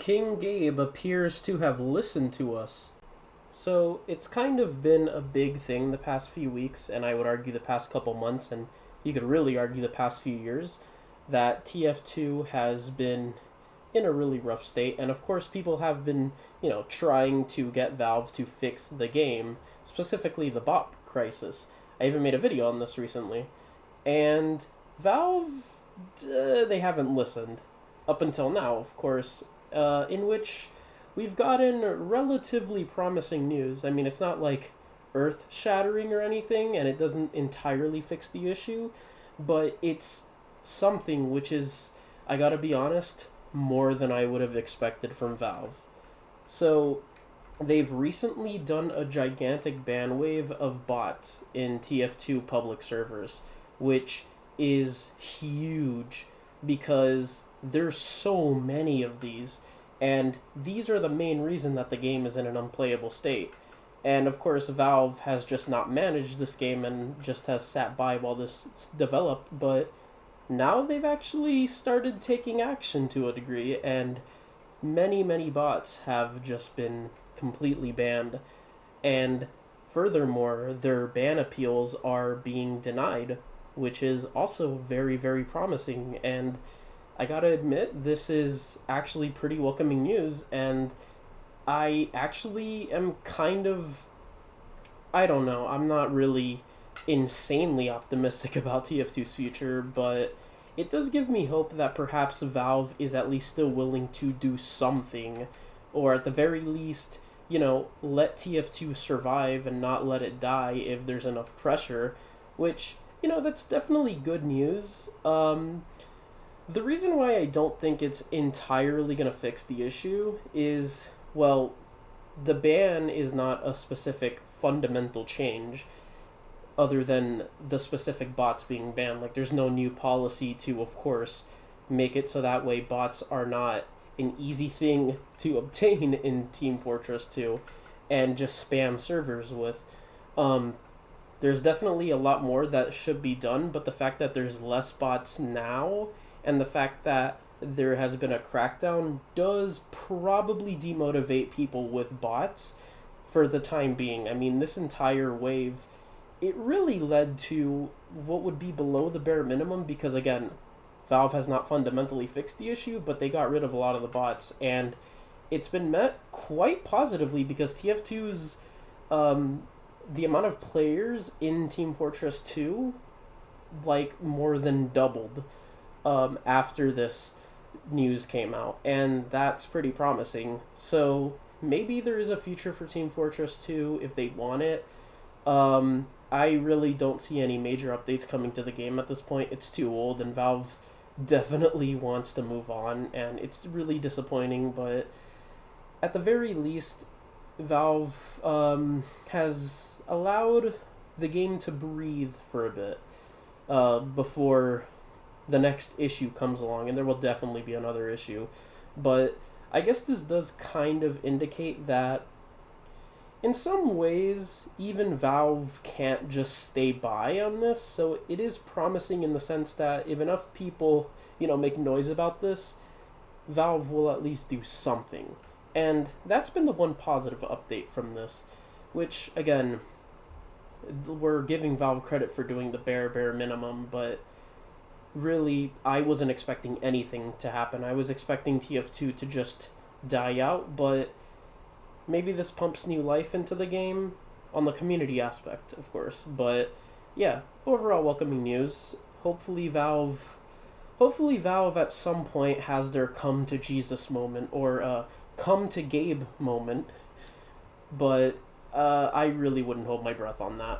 King Gabe appears to have listened to us. So it's kind of been a big thing the past few weeks, and I would argue the past couple months, and you could really argue the past few years, that TF2 has been in a really rough state. And of course, people have been, trying to get Valve to fix the game, specifically the bot crisis. I even made a video on this recently. And Valve, they haven't listened. Up until now, of course, in which we've gotten relatively promising news. I mean, it's not like earth shattering or anything, and it doesn't entirely fix the issue, but it's something which is, I gotta be honest, more than I would have expected from Valve. So, they've recently done a gigantic ban wave of bots in TF2 public servers, which is huge because there's so many of these, and these are the main reason that the game is in an unplayable state. And of course, Valve has just not managed this game and just has sat by while this developed, but now they've actually started taking action to a degree, and many bots have just been completely banned. And furthermore, their ban appeals are being denied, which is also very promising. And I gotta admit, this is actually pretty welcoming news, and I actually am kind of. I don't know, I'm not really insanely optimistic about TF2's future, but it does give me hope that perhaps Valve is at least still willing to do something, or at the very least, let TF2 survive and not let it die if there's enough pressure, which, that's definitely good news. The reason why I don't think it's entirely going to fix the issue is, well, the ban is not a specific fundamental change other than the specific bots being banned. Like, there's no new policy to, of course, make it so that way bots are not an easy thing to obtain in Team Fortress 2 and just spam servers with. There's definitely a lot more that should be done, but the fact that there's less bots now and the fact that there has been a crackdown does probably demotivate people with bots for the time being. I mean, this entire wave, it really led to what would be below the bare minimum because, again, Valve has not fundamentally fixed the issue, but they got rid of a lot of the bots, and it's been met quite positively because TF2's, the amount of players in Team Fortress 2, more than doubled after this news came out, and that's pretty promising. So maybe there is a future for Team Fortress 2 if they want it. I really don't see any major updates coming to the game at this point. It's too old, and Valve definitely wants to move on, and it's really disappointing, but at the very least, Valve has allowed the game to breathe for a bit before the next issue comes along, and there will definitely be another issue. But I guess this does kind of indicate that in some ways, even Valve can't just stay by on this, so it is promising in the sense that if enough people, make noise about this, Valve will at least do something. And that's been the one positive update from this, which, again, we're giving Valve credit for doing the bare minimum, but really, I wasn't expecting anything to happen. I was expecting TF2 to just die out, but maybe this pumps new life into the game on the community aspect, of course. But yeah, overall welcoming news. Hopefully Valve at some point has their come to Jesus moment or come to Gabe moment. But I really wouldn't hold my breath on that.